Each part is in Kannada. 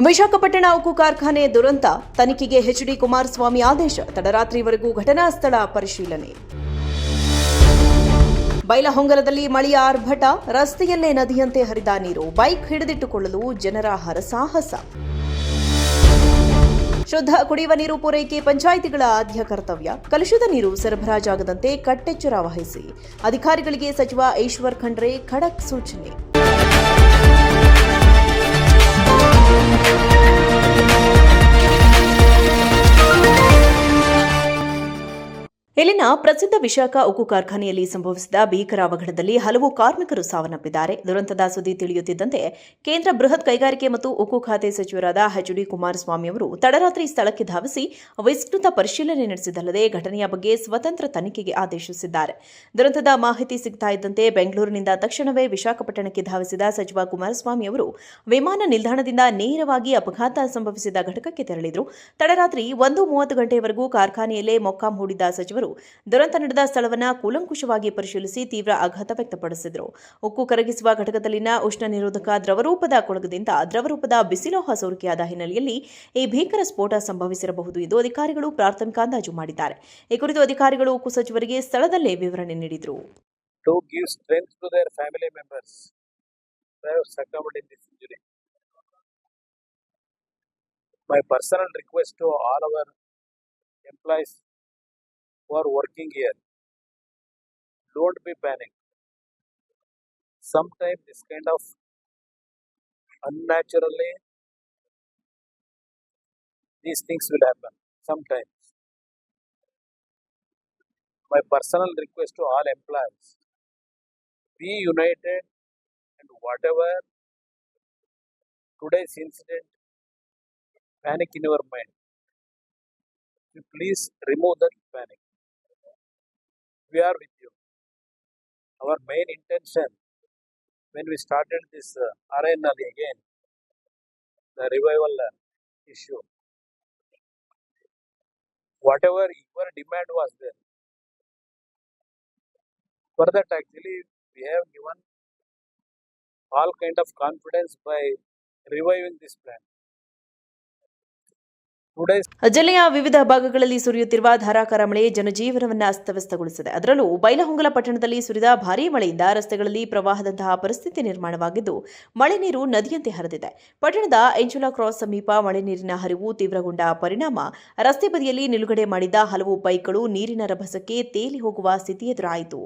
ವಿಶಾಖಪಟ್ಟಣ ಉಕ್ಕು ಕಾರ್ಖಾನೆ ದುರಂತ ತನಿಖೆಗೆ ಎಚ್ಡಿ ಕುಮಾರಸ್ವಾಮಿ ಆದೇಶ. ತಡರಾತ್ರಿವರೆಗೂ ಘಟನಾ ಸ್ಥಳ ಪರಿಶೀಲನೆ. ಬೈಲಹೊಂಗಲದಲ್ಲಿ ಮಳೆಯ ಆರ್ಭಟ, ರಸ್ತೆಯಲ್ಲೇ ನದಿಯಂತೆ ಹರಿದ ನೀರು, ಬೈಕ್ ಹಿಡಿದಿಟ್ಟುಕೊಳ್ಳಲು ಜನರ ಹರಸಾಹಸ. ಶುದ್ಧ ಕುಡಿಯುವ ನೀರು ಪೂರೈಕೆ ಪಂಚಾಯಿತಿಗಳ ಆದ್ಯ ಕರ್ತವ್ಯ. ಕಲುಷಿತ ನೀರು ಸರಬರಾಜಾಗದಂತೆ ಕಟ್ಟೆಚ್ಚರ ವಹಿಸಿ. ಅಧಿಕಾರಿಗಳಿಗೆ ಸಚಿವ ಈಶ್ವರ್ ಖಂಡ್ರೆ ಖಡಕ್ ಸೂಚನೆ. ಇಲ್ಲಿನ ಪ್ರಸಿದ್ಧ ವಿಶಾಖ ಉಕ್ಕು ಕಾರ್ಖಾನೆಯಲ್ಲಿ ಸಂಭವಿಸಿದ ಭೀಕರ ಅವಘಡದಲ್ಲಿ ಹಲವು ಕಾರ್ಮಿಕರು ಸಾವನ್ನಪ್ಪಿದ್ದಾರೆ. ದುರಂತದ ಸುದ್ದಿ ತಿಳಿಯುತ್ತಿದ್ದಂತೆ ಕೇಂದ್ರ ಬೃಹತ್ ಕೈಗಾರಿಕೆ ಮತ್ತು ಉಕ್ಕು ಖಾತೆ ಸಚಿವರಾದ ಎಚ್ಡಿ ಕುಮಾರಸ್ವಾಮಿ ಅವರು ತಡರಾತ್ರಿ ಸ್ಥಳಕ್ಕೆ ಧಾವಿಸಿ ವಿಸ್ತೃತ ಪರಿಶೀಲನೆ ನಡೆಸಿದಲ್ಲದೆ ಘಟನೆಯ ಬಗ್ಗೆ ಸ್ವತಂತ್ರ ತನಿಖೆಗೆ ಆದೇಶಿಸಿದ್ದಾರೆ. ದುರಂತದ ಮಾಹಿತಿ ಸಿಗ್ತಾ ಇದ್ದಂತೆ ಬೆಂಗಳೂರಿನಿಂದ ತಕ್ಷಣವೇ ವಿಶಾಖಪಟ್ಟಣಕ್ಕೆ ಧಾವಿಸಿದ ಸಚಿವ ಕುಮಾರಸ್ವಾಮಿ ಅವರು ವಿಮಾನ ನಿಲ್ದಾಣದಿಂದ ನೇರವಾಗಿ ಅಪಘಾತ ಸಂಭವಿಸಿದ ಘಟಕಕ್ಕೆ ತೆರಳಿದರು. ತಡರಾತ್ರಿ 1:30 ಗಂಟೆಯವರೆಗೂ ಕಾರ್ಖಾನೆಯಲ್ಲೇ ಮೊಕ್ಕಾಂ ಹೂಡಿದ್ದ ಸಚಿವರು ದುರಂತ ನಡೆದ ಸ್ಥಳವನ್ನು ಕೂಲಂಕುಷವಾಗಿ ಪರಿಶೀಲಿಸಿ ತೀವ್ರ ಆಘಾತ ವ್ಯಕ್ತಪಡಿಸಿದರು. ಉಕ್ಕು ಕರಗಿಸುವ ಘಟಕದಲ್ಲಿನ ಉಷ್ಣ ನಿರೋಧಕ ದ್ರವರೂಪದ ಕೊಳಗದಿಂದ ದ್ರವರೂಪದ ಬಿಸಿಲೋಹ ಸೋರಿಕೆಯಾದ ಹಿನ್ನೆಲೆಯಲ್ಲಿ ಈ ಭೀಕರ ಸ್ಫೋಟ ಸಂಭವಿಸಿರಬಹುದು ಎಂದು ಅಧಿಕಾರಿಗಳು ಪ್ರಾಥಮಿಕ ಅಂದಾಜು ಮಾಡಿದ್ದಾರೆ. ಈ ಕುರಿತು ಅಧಿಕಾರಿಗಳು ಉಕ್ಕು ಸಚಿವರಿಗೆ ಸ್ಥಳದಲ್ಲೇ ವಿವರಣೆ ನೀಡಿದರು. My personal request to all our employees who are working here, don't be panicked. Sometimes this kind of unnaturally these things will happen sometimes. My personal request to all employees, be united, and whatever today's incident, panic in your mind, you please remove that panic. We are with you. Our main intention when we started this RNL again, the revival issue, whatever your demand was there, for that actually we have given all kind of confidence by reviving this plan. ಜಿಲ್ಲೆಯ ವಿವಿಧ ಭಾಗಗಳಲ್ಲಿ ಸುರಿಯುತ್ತಿರುವ ಧಾರಾಕಾರ ಮಳೆ ಜನಜೀವನವನ್ನು ಅಸ್ತವ್ಯಸ್ತಗೊಳಿಸಿದೆ. ಅದರಲ್ಲೂ ಬೈಲಹೊಂಗಲ ಪಟ್ಟಣದಲ್ಲಿ ಸುರಿದ ಭಾರೀ ಮಳೆಯಿಂದ ರಸ್ತೆಗಳಲ್ಲಿ ಪ್ರವಾಹದಂತಹ ಪರಿಸ್ಥಿತಿ ನಿರ್ಮಾಣವಾಗಿದ್ದು ಮಳೆ ನೀರು ನದಿಯಂತೆ ಹರಿದಿದೆ. ಪಟ್ಟಣದ ಎಂಚುಲಾ ಕ್ರಾಸ್ ಸಮೀಪ ಮಳೆ ನೀರಿನ ಹರಿವು ತೀವ್ರಗೊಂಡ ಪರಿಣಾಮ ರಸ್ತೆ ಬದಿಯಲ್ಲಿ ನಿಲುಗಡೆ ಮಾಡಿದ್ದ ಹಲವು ಬೈಕ್ಗಳು ನೀರಿನ ರಭಸಕ್ಕೆ ತೇಲಿ ಹೋಗುವ ಸ್ಥಿತಿ ಎದುರಾಯಿತು.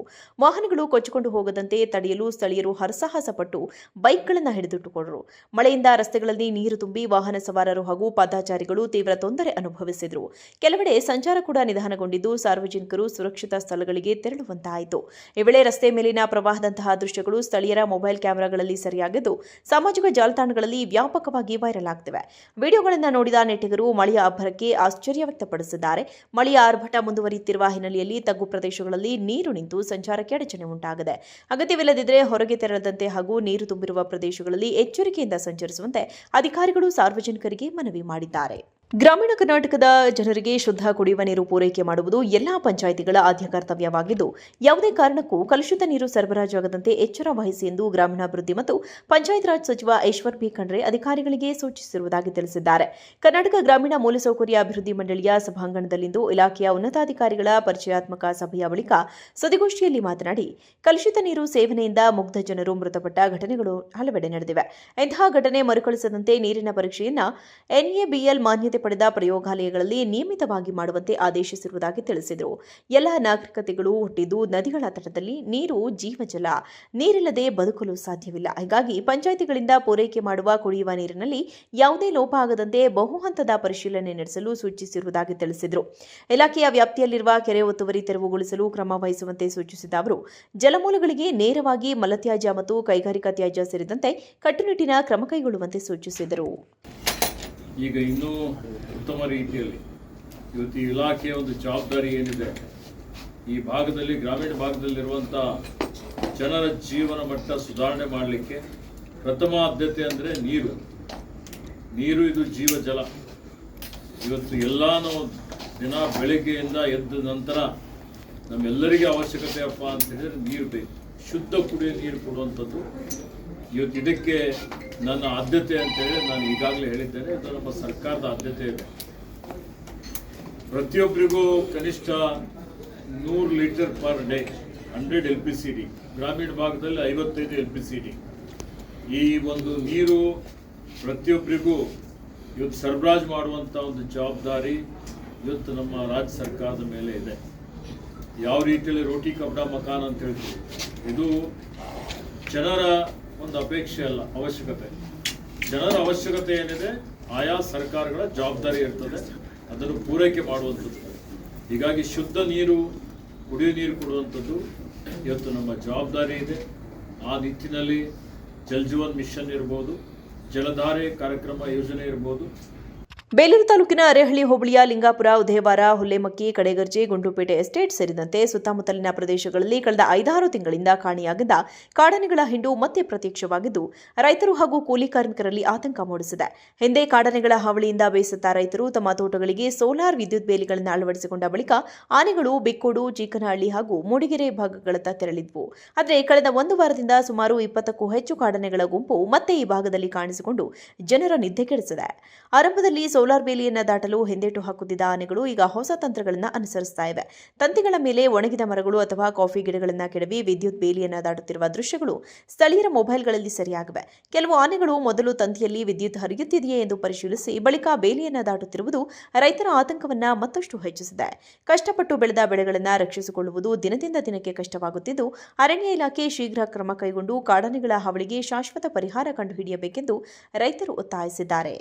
ವಾಹನಗಳು ಕೊಚ್ಚಿಕೊಂಡು ಹೋಗದಂತೆ ತಡೆಯಲು ಸ್ಥಳೀಯರು ಹರಸಾಹಸ ಪಟ್ಟು ಬೈಕ್ಗಳನ್ನು ಹಿಡಿದಿಟ್ಟುಕೊಂಡರು. ಮಳೆಯಿಂದ ರಸ್ತೆಗಳಲ್ಲಿ ನೀರು ತುಂಬಿ ವಾಹನ ಸವಾರರು ಹಾಗೂ ಪಾದಚಾರಿಗಳು ತೀವ್ರ ತೊಂದರೆ ಅನುಭವಿಸಿದರು. ಕೆಲವೆಡೆ ಸಂಚಾರ ಕೂಡ ನಿಧಾನಗೊಂಡಿದ್ದು ಸಾರ್ವಜನಿಕರು ಸುರಕ್ಷಿತ ಸ್ಥಳಗಳಿಗೆ ತೆರಳುವಂತಾಯಿತು. ಈ ವೇಳೆ ರಸ್ತೆ ಮೇಲಿನ ಪ್ರವಾಹದಂತಹ ದೃಶ್ಯಗಳು ಸ್ಥಳೀಯರ ಮೊಬೈಲ್ ಕ್ಯಾಮೆರಾಗಳಲ್ಲಿ ಸೆರೆಯಾಗಿದ್ದು ಸಾಮಾಜಿಕ ಜಾಲತಾಣಗಳಲ್ಲಿ ವ್ಯಾಪಕವಾಗಿ ವೈರಲ್ ಆಗ್ತಿವೆ. ವಿಡಿಯೋಗಳನ್ನು ನೋಡಿದ ನೆಟ್ಟಿಗರು ಮಳೆಯ ಅಬ್ಬರಕ್ಕೆ ಆಶ್ಚರ್ಯ ವ್ಯಕ್ತಪಡಿಸಿದ್ದಾರೆ. ಮಳೆಯ ಆರ್ಭಟ ಮುಂದುವರಿಯುತ್ತಿರುವ ಹಿನ್ನೆಲೆಯಲ್ಲಿ ತಗ್ಗು ಪ್ರದೇಶಗಳಲ್ಲಿ ನೀರು ನಿಂತು ಸಂಚಾರಕ್ಕೆ ಅಡಚಣೆ ಉಂಟಾಗಿದೆ. ಅಗತ್ಯವಿಲ್ಲದಿದ್ದರೆ ಹೊರಗೆ ತೆರಳದಂತೆ ಹಾಗೂ ನೀರು ತುಂಬಿರುವ ಪ್ರದೇಶಗಳಲ್ಲಿ ಎಚ್ಚರಿಕೆಯಿಂದ ಸಂಚರಿಸುವಂತೆ ಅಧಿಕಾರಿಗಳು ಸಾರ್ವಜನಿಕರಿಗೆ ಮನವಿ ಮಾಡಿದ್ದಾರೆ. ಗ್ರಾಮೀಣ ಕರ್ನಾಟಕದ ಜನರಿಗೆ ಶುದ್ಧ ಕುಡಿಯುವ ನೀರು ಪೂರೈಕೆ ಮಾಡುವುದು ಎಲ್ಲಾ ಪಂಚಾಯಿತಿಗಳ ಆದ್ಯ ಕರ್ತವ್ಯವಾಗಿದ್ದು ಯಾವುದೇ ಕಾರಣಕ್ಕೂ ಕಲುಷಿತ ನೀರು ಸರಬರಾಜಾಗದಂತೆ ಎಚ್ಚರ ವಹಿಸಿ ಎಂದು ಗ್ರಾಮೀಣಾಭಿವೃದ್ಧಿ ಮತ್ತು ಪಂಚಾಯತ್ ರಾಜ್ ಸಚಿವ ಈಶ್ವರ್ ಖಂಡ್ರೆ ಅಧಿಕಾರಿಗಳಿಗೆ ಸೂಚಿಸಿರುವುದಾಗಿ ತಿಳಿಸಿದ್ದಾರೆ. ಕರ್ನಾಟಕ ಗ್ರಾಮೀಣ ಮೂಲಸೌಕರ್ಯ ಅಭಿವೃದ್ಧಿ ಮಂಡಳಿಯ ಸಭಾಂಗಣದಲ್ಲಿಂದು ಇಲಾಖೆಯ ಉನ್ನತಾಧಿಕಾರಿಗಳ ಪರಿಚಯಾತ್ಮಕ ಸಭೆಯ ಬಳಿಕ ಸುದ್ದಿಗೋಷ್ಠಿಯಲ್ಲಿ ಮಾತನಾಡಿ, ಕಲುಷಿತ ನೀರು ಸೇವನೆಯಿಂದ ಮುಗ್ಧ ಜನರು ಮೃತಪಟ್ಟ ಘಟನೆಗಳು ಹಲವೆಡೆ ನಡೆದಿವೆ. ಇಂತಹ ಘಟನೆ ಮರುಕಳಿಸದಂತೆ ನೀರಿನ ಪರೀಕ್ಷೆಯನ್ನು NABL ಮಾನ್ಯತೆ ಪಡೆದ ಪ್ರಯೋಗಾಲಯಗಳಲ್ಲಿ ನಿಯಮಿತವಾಗಿ ಮಾಡುವಂತೆ ಆದೇಶಿಸಿರುವುದಾಗಿ ತಿಳಿಸಿದರು. ಎಲ್ಲ ನಾಗರಿಕತೆಗಳು ಹುಟ್ಟಿದ್ದು ನದಿಗಳ ತಟದಲ್ಲಿ. ನೀರು ಜೀವಜಲ, ನೀರಿಲ್ಲದೆ ಬದುಕಲು ಸಾಧ್ಯವಿಲ್ಲ. ಹೀಗಾಗಿ ಪಂಚಾಯಿತಿಗಳಿಂದ ಪೂರೈಕೆ ಮಾಡುವ ಕುಡಿಯುವ ನೀರಿನಲ್ಲಿ ಯಾವುದೇ ಲೋಪ ಆಗದಂತೆ ಬಹುಹಂತದ ಪರಿಶೀಲನೆ ನಡೆಸಲು ಸೂಚಿಸಿರುವುದಾಗಿ ತಿಳಿಸಿದರು. ಇಲಾಖೆಯ ವ್ಯಾಪ್ತಿಯಲ್ಲಿರುವ ಕೆರೆ ಒತ್ತುವರಿ ತೆರವುಗೊಳಿಸಲು ಕ್ರಮ ವಹಿಸುವಂತೆ ಸೂಚಿಸಿದ ಅವರು ಜಲಮೂಲಗಳಿಗೆ ನೇರವಾಗಿ ಮಲತ್ಯಾಜ್ಯ ಮತ್ತು ಕೈಗಾರಿಕಾ ತ್ಯಾಜ್ಯ ಸೇರಿದಂತೆ ಕಟ್ಟುನಿಟ್ಟಿನ ಕ್ರಮ ಕೈಗೊಳ್ಳುವಂತೆ ಸೂಚಿಸಿದರು. ಈಗ ಇನ್ನೂ ಉತ್ತಮ ರೀತಿಯಲ್ಲಿ ಇವತ್ತು ಈ ಇಲಾಖೆಯ ಒಂದು ಜವಾಬ್ದಾರಿ ಏನಿದೆ, ಈ ಭಾಗದಲ್ಲಿ ಗ್ರಾಮೀಣ ಭಾಗದಲ್ಲಿರುವಂಥ ಜನರ ಜೀವನ ಮಟ್ಟ ಸುಧಾರಣೆ ಮಾಡಲಿಕ್ಕೆ ಪ್ರಥಮ ಆದ್ಯತೆ ಅಂದರೆ ನೀರು ಇದು ಜೀವ ಜಲ. ಇವತ್ತು ಎಲ್ಲ ನಾವು ದಿನ ಬೆಳಗ್ಗೆಯಿಂದ ಎದ್ದ ನಂತರ ನಮ್ಮೆಲ್ಲರಿಗೆ ಅವಶ್ಯಕತೆ ಅಪ್ಪ ಅಂತ ಹೇಳಿದ್ರೆ ನೀರು ಬೇಕು. ಶುದ್ಧ ಕುಡಿಯೋ ನೀರು ಕೊಡುವಂಥದ್ದು ಇವತ್ತು ಇದಕ್ಕೆ ನನ್ನ ಆದ್ಯತೆ ಅಂತೇಳಿ ನಾನು ಈಗಾಗಲೇ ಹೇಳಿದ್ದೇನೆ. ಇದು ನಮ್ಮ ಸರ್ಕಾರದ ಆದ್ಯತೆ ಇದೆ. ಪ್ರತಿಯೊಬ್ಬರಿಗೂ ಕನಿಷ್ಠ 100 ಲೀಟರ್ ಪರ್ ಡೇ 100 LPCD, ಗ್ರಾಮೀಣ ಭಾಗದಲ್ಲಿ 55 LPCD. ಈ ಒಂದು ನೀರು ಪ್ರತಿಯೊಬ್ಬರಿಗೂ ಇವತ್ತು ಸರಬರಾಜು ಮಾಡುವಂಥ ಒಂದು ಜವಾಬ್ದಾರಿ ಇವತ್ತು ನಮ್ಮ ರಾಜ್ಯ ಸರ್ಕಾರದ ಮೇಲೆ ಇದೆ. ಯಾವ ರೀತಿಯಲ್ಲಿ ರೋಟಿ ಕಪಡ ಮಕಾನ್ ಅಂತ ಹೇಳ್ತೀವಿ, ಇದು ಜನರ ಒಂದು ಅಪೇಕ್ಷೆ ಅಲ್ಲ, ಅವಶ್ಯಕತೆ. ಜನರ ಅವಶ್ಯಕತೆ ಏನಿದೆ ಆಯಾ ಸರ್ಕಾರಗಳ ಜವಾಬ್ದಾರಿ ಇರ್ತದೆ, ಅದನ್ನು ಪೂರೈಕೆ ಮಾಡುವಂಥದ್ದು. ಹೀಗಾಗಿ ಶುದ್ಧ ನೀರು, ಕುಡಿಯುವ ನೀರು ಕೊಡುವಂಥದ್ದು ಇವತ್ತು ನಮ್ಮ ಜವಾಬ್ದಾರಿ ಇದೆ. ಆ ನಿಟ್ಟಿನಲ್ಲಿ ಜಲ್ ಜೀವನ್ ಮಿಷನ್ ಇರ್ಬೋದು, ಜಲಧಾರೆ ಕಾರ್ಯಕ್ರಮ ಯೋಜನೆ ಇರ್ಬೋದು. ಬೇಲೂರು ತಾಲೂಕಿನ ಅರೇಹಳ್ಳಿ ಹೋಬಳಿಯ ಲಿಂಗಾಪುರ, ಉದಯವಾರ, ಹುಲ್ಲೆಮಕ್ಕಿ, ಕಡೆಗರ್ಜೆ, ಗುಂಡ್ಲುಪೇಟೆ ಎಸ್ಟೇಟ್ ಸೇರಿದಂತೆ ಸುತ್ತಮುತ್ತಲಿನ ಪ್ರದೇಶಗಳಲ್ಲಿ ಕಳೆದ 5-6 ತಿಂಗಳಿಂದ ಕಾಣೆಯಾಗಿದ್ದ ಕಾಡಾನೆಗಳ ಹಿಂಡು ಮತ್ತೆ ಪ್ರತ್ಯಕ್ಷವಾಗಿದ್ದು ರೈತರು ಹಾಗೂ ಕೂಲಿ ಕಾರ್ಮಿಕರಲ್ಲಿ ಆತಂಕ ಮೂಡಿಸಿದೆ. ಹಿಂದೆ ಕಾಡಾನೆಗಳ ಹಾವಳಿಯಿಂದ ಬೇಸತ್ತ ರೈತರು ತಮ್ಮ ತೋಟಗಳಿಗೆ ಸೋಲಾರ್ ವಿದ್ಯುತ್ ಬೇಲಿಗಳನ್ನು ಅಳವಡಿಸಿಕೊಂಡ ಬಳಿಕ ಆನೆಗಳು ಬೆಕ್ಕೋಡು, ಚೀಕನಹಳ್ಳಿ ಹಾಗೂ ಮೂಡಿಗೆರೆ ಭಾಗಗಳತ್ತ ತೆರಳಿದ್ವು. ಆದರೆ ಕಳೆದ 1 ವಾರದಿಂದ ಸುಮಾರು 20ಕ್ಕೂ ಹೆಚ್ಚು ಕಾಡಾನೆಗಳ ಗುಂಪು ಮತ್ತೆ ಈ ಭಾಗದಲ್ಲಿ ಕಾಣಿಸಿಕೊಂಡು ಜನರ ನಿದ್ದೆ ಕೆಡಿಸಿದೆ. ಆರಂಭದಲ್ಲಿ ಸೋಲಾರ್ ಬೇಲಿಯನ್ನು ದಾಟಲು ಹಿಂದೇಟು ಹಾಕುತ್ತಿದ್ದ ಆನೆಗಳು ಈಗ ಹೊಸ ತಂತ್ರಗಳನ್ನು ಅನುಸರಿಸ್ತಾ ಇವೆ. ತಂತಿಗಳ ಮೇಲೆ ಒಣಗಿದ ಮರಗಳು ಅಥವಾ ಕಾಫಿ ಗಿಡಗಳನ್ನು ಕೆಡವಿ ವಿದ್ಯುತ್ ಬೇಲಿಯನ್ನು ದಾಟುತ್ತಿರುವ ದೃಶ್ಯಗಳು ಸ್ಥಳೀಯರ ಮೊಬೈಲ್ಗಳಲ್ಲಿ ಸೆರೆಯಾಗಿವೆ. ಕೆಲವು ಆನೆಗಳು ಮೊದಲು ತಂತಿಯಲ್ಲಿ ವಿದ್ಯುತ್ ಹರಿಯುತ್ತಿದೆಯೇ ಎಂದು ಪರಿಶೀಲಿಸಿ ಬಳಿಕ ಬೇಲಿಯನ್ನು ದಾಟುತ್ತಿರುವುದು ರೈತರ ಆತಂಕವನ್ನು ಮತ್ತಷ್ಟು ಹೆಚ್ಚಿಸಿದೆ. ಕಷ್ಟಪಟ್ಟು ಬೆಳೆದ ಬೆಳೆಗಳನ್ನು ರಕ್ಷಿಸಿಕೊಳ್ಳುವುದು ದಿನದಿಂದ ದಿನಕ್ಕೆ ಕಷ್ಟವಾಗುತ್ತಿದ್ದು ಅರಣ್ಯ ಇಲಾಖೆ ಶೀಘ್ರ ಕ್ರಮ ಕೈಗೊಂಡು ಕಾಡಾನೆಗಳ ಹಾವಳಿಗೆ ಶಾಶ್ವತ ಪರಿಹಾರ ಕಂಡುಹಿಡಿಯಬೇಕೆಂದು ರೈತರು ಒತ್ತಾಯಿಸಿದ್ದಾರೆ.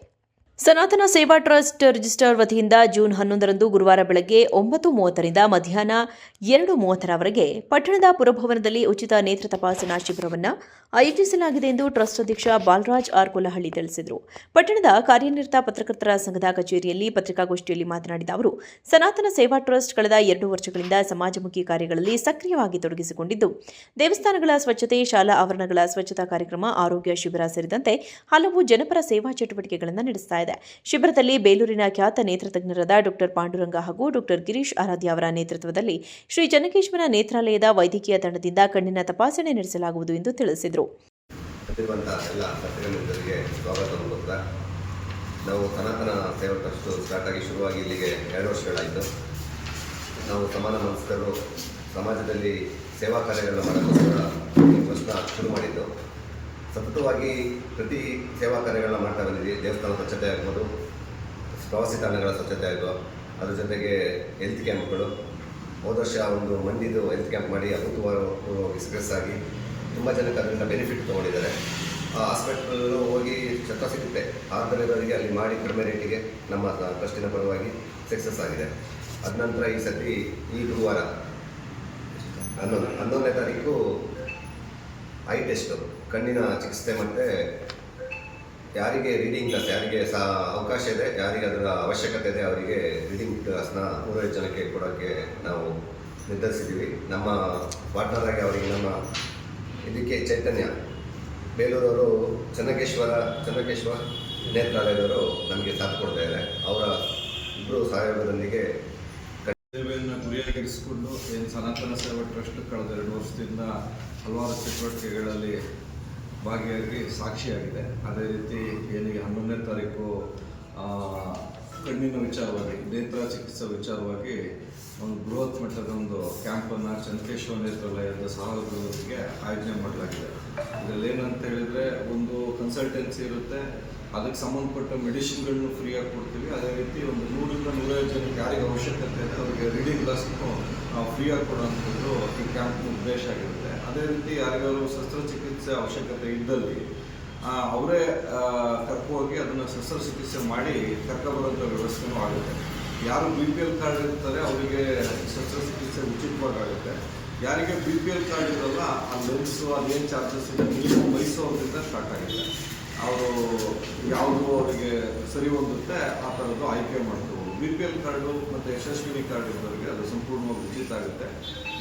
ಸನಾತನ ಸೇವಾ ಟ್ರಸ್ಟ್ ರಿಜಿಸ್ಟರ್ ವತಿಯಿಂದ ಜೂನ್ 11ರಂದು ಗುರುವಾರ ಬೆಳಗ್ಗೆ 9:30ರಿಂದ ಮಧ್ಯಾಹ್ನ 2:30ರವರೆಗೆ ಪಟ್ಟಣದ ಪುರಭವನದಲ್ಲಿ ಉಚಿತ ನೇತ್ರ ತಪಾಸಣಾ ಶಿಬಿರವನ್ನು ಆಯೋಜಿಸಲಾಗಿದೆ ಎಂದು ಟ್ರಸ್ಟ್ ಅಧ್ಯಕ್ಷ ಬಾಲರಾಜ್ ಆರ್ ಕೊಲ್ಲಹಳ್ಳಿ ತಿಳಿಸಿದರು. ಪಟ್ಟಣದ ಕಾರ್ಯನಿರತ ಪತ್ರಕರ್ತರ ಸಂಘದ ಕಚೇರಿಯಲ್ಲಿ ಪತ್ರಿಕಾಗೋಷ್ಠಿಯಲ್ಲಿ ಮಾತನಾಡಿದ ಅವರು, ಸನಾತನ ಸೇವಾ ಟ್ರಸ್ಟ್ ಕಳೆದ 2 ವರ್ಷಗಳಿಂದ ಸಮಾಜಮುಖಿ ಕಾರ್ಯಗಳಲ್ಲಿ ಸಕ್ರಿಯವಾಗಿ ತೊಡಗಿಸಿಕೊಂಡಿದ್ದು ದೇವಸ್ಥಾನಗಳ ಸ್ವಚ್ಛತೆ, ಶಾಲಾ ಆವರಣಗಳ ಸ್ವಚ್ಛತಾ ಕಾರ್ಯಕ್ರಮ, ಆರೋಗ್ಯ ಶಿಬಿರ ಸೇರಿದಂತೆ ಹಲವು ಜನಪರ ಸೇವಾ ಚಟುವಟಿಕೆಗಳನ್ನು ನಡೆಸುತ್ತಾ ಇದೆ. ಶಿಬಿರದಲ್ಲಿ ಬೇಲೂರಿನ ಖ್ಯಾತ ನೇತ್ರ ತಜ್ಞರಾದ ಡಾ ಪಾಂಡುರಂಗ ಹಾಗೂ ಡಾ ಗಿರೀಶ್ ಆರಾಧ್ಯ ಅವರ ನೇತೃತ್ವದಲ್ಲಿ ಶ್ರೀ ಚೆನ್ನಕೇಶ್ವರ ನೇತ್ರಾಲಯದ ವೈದ್ಯಕೀಯ ತಂಡದಿಂದ ಕಣ್ಣಿನ ತಪಾಸಣೆ ನಡೆಸಲಾಗುವುದು ಎಂದು ತಿಳಿಸಿದರು. ನಾವು ಸನಾತನ ಸೇವಾ ಟ್ರಸ್ಟ್ ಸ್ಟಾರ್ಟ್ ಆಗಿ ಶುರುವಾಗಿ ಇಲ್ಲಿಗೆ 2 ವರ್ಷಗಳಾಯಿತು. ನಾವು ಸಮಾನ ಮನಸ್ಕರು ಸಮಾಜದಲ್ಲಿ ಸೇವಾ ಕಾರ್ಯಗಳನ್ನು ಮಾಡೋಕ್ಕೋಸ್ಕರ ಈ ಟ್ರಸ್ಟ್ನ ಶುರು ಮಾಡಿದ್ದು. ಸತತವಾಗಿ ಪ್ರತಿ ಸೇವಾ ಕಾರ್ಯಗಳನ್ನ ಮಾಡ್ತಾ ಬಂದಿದ್ದೀವಿ. ದೇವಸ್ಥಾನ ಸ್ವಚ್ಛತೆ ಆಗ್ಬೋದು, ಪ್ರವಾಸಿ ತಾಣಗಳ ಸ್ವಚ್ಛತೆ ಆಗ್ಬೋದು, ಅದ್ರ ಜೊತೆಗೆ ಹೆಲ್ತ್ ಕ್ಯಾಂಪ್ಗಳು. ಹೋದ ವರ್ಷ ಒಂದು ಮಂದಿದು ಹೆಲ್ತ್ ಕ್ಯಾಂಪ್ ಮಾಡಿ ಅದ್ಭುತವಾಗಿ ಸಕ್ಸಸ್ ಆಗಿ ತುಂಬ ಜನಕ್ಕೆ ಅದರಿಂದ ಬೆನಿಫಿಟ್ ತೊಗೊಂಡಿದ್ದಾರೆ. ಆ ಹಾಸ್ಪಿಟಲಲ್ಲೂ ಹೋಗಿ ಛತ್ರ ಸಿಗುತ್ತೆ ಆದ್ದರಿಂದವರಿಗೆ ಅಲ್ಲಿ ಮಾಡಿ ಕಡಿಮೆ ರೇಟಿಗೆ ನಮ್ಮ ಟ್ರಸ್ಟಿನ ಪರವಾಗಿ ಸಕ್ಸಸ್ ಆಗಿದೆ. ಅದ ನಂತರ ಈ ಸತಿ ಈ ಗುರುವಾರ 11ನೇ ತಾರೀಕು ಐ ಟೆಸ್ಟು, ಕಣ್ಣಿನ ಚಿಕಿತ್ಸೆ ಮತ್ತು ಯಾರಿಗೆ ರೀಡಿಂಗ್ ಕ್ಲಾಸ್, ಯಾರಿಗೆ ಅವಕಾಶ ಇದೆ, ಯಾರಿಗೆ ಅದರ ಅವಶ್ಯಕತೆ ಇದೆ ಅವರಿಗೆ ರೀಡಿಂಗ್ ಕ್ಲಾಸ್ನ 150 ಜನಕ್ಕೆ ಕೊಡೋಕ್ಕೆ ನಾವು ನಿರ್ಧರಿಸಿದ್ದೀವಿ. ನಮ್ಮ ಪಾರ್ಟ್ನರಾಗಿ ಅವರಿಗೆ ನಮ್ಮ ಇದಕ್ಕೆ ಚೈತನ್ಯ ಬೇಲೂರವರು ಚೆನ್ನಕೇಶ್ವರ ನೇತ್ರಾಲಯದವರು ನಮಗೆ ಸಾಥ್ ಕೊಡ್ತಾ ಇದ್ದಾರೆ. ಅವರ ಇಬ್ಬರು ಸಹಯೋಗದೊಂದಿಗೆ ಸೇವೆಯನ್ನು ಗುರಿಯಾಗಿರಿಸಿಕೊಂಡು ಏನು ಸನಾತನ ಸೇವಾ ಟ್ರಸ್ಟ್ ಕಳೆದ 2 ವರ್ಷದಿಂದ ಹಲವಾರು ಚಟುವಟಿಕೆಗಳಲ್ಲಿ ಭಾಗಿಯಾಗಿ ಸಾಕ್ಷಿಯಾಗಿದೆ. ಅದೇ ರೀತಿ ಏನಿಗೆ 11ನೇ ತಾರೀಕು ಕಣ್ಣಿನ ವಿಚಾರವಾಗಿ, ನೇತ್ರ ಚಿಕಿತ್ಸಾ ವಿಚಾರವಾಗಿ ಒಂದು ಬೃಹತ್ ಮಟ್ಟದ ಒಂದು ಕ್ಯಾಂಪನ್ನು ಚೆನ್ನಕೇಶ್ವರ ನೇತ್ರಾಲಯದ ಸಹಯೋಗದೊಂದಿಗೆ ಆಯೋಜನೆ ಮಾಡಲಾಗಿದೆ. ಇದರಲ್ಲಿ ಏನಂತ ಹೇಳಿದರೆ, ಒಂದು ಕನ್ಸಲ್ಟೆನ್ಸಿ ಇರುತ್ತೆ, ಅದಕ್ಕೆ ಸಂಬಂಧಪಟ್ಟ ಮೆಡಿಸಿನ್ಗಳನ್ನು ಫ್ರೀಯಾಗಿ ಕೊಡ್ತೀವಿ. ಅದೇ ರೀತಿ ಒಂದು 100ರಿಂದ 150 ಜನಕ್ಕೆ ಯಾರಿಗೆ ಅವಶ್ಯಕತೆ ಇದೆ ಅವರಿಗೆ ರೀಡಿಂಗ್ ಕ್ಲಾಸ್ನು ಫ್ರೀಯಾಗಿ ಕೊಡುವಂಥದ್ದು ಈ ಕ್ಯಾಂಪ್ ಉದ್ದೇಶ ಆಗಿರುತ್ತೆ. ಅದೇ ರೀತಿ ಯಾರಿಗಾರು ಶಸ್ತ್ರಚಿಕಿತ್ಸೆ ಅವಶ್ಯಕತೆ ಇದ್ದಲ್ಲಿ ಅವರೇ ಕರ್ಕೋಗಿ ಅದನ್ನು ಶಸ್ತ್ರಚಿಕಿತ್ಸೆ ಮಾಡಿ ಕರ್ಕೊಬರೋಂಥ ವ್ಯವಸ್ಥೆನೂ ಆಗುತ್ತೆ. ಯಾರು BPL ಕಾರ್ಡ್ ಇರ್ತಾರೆ ಅವರಿಗೆ ಶಸ್ತ್ರಚಿಕಿತ್ಸೆ ಉಚಿತವಾಗುತ್ತೆ. ಯಾರಿಗೆ BPL ಕಾರ್ಡ್ ಇರೋಲ್ಲ ಆ ಲೆನ್ಸು ಅದೇನು ಚಾರ್ಜಸ್ ಇದೆ ಮಿನಿಮಮ್ 5,000ರಿಂದ ಸ್ಟಾರ್ಟ್ ಆಗುತ್ತೆ. ಅವರು ಯಾವುದು ಅವರಿಗೆ ಸರಿ ಹೊಂದುತ್ತೆ ಆ ಥರದ್ದು ಆಯ್ಕೆ ಮಾಡ್ಕೋಬೋದು. BPL ಕಾರ್ಡು ಮತ್ತು ಯಶಸ್ವಿನಿ ಕಾರ್ಡ್ ಇರೋರಿಗೆ ಅದು ಸಂಪೂರ್ಣವಾಗಿ ಉಚಿತ ಆಗುತ್ತೆ.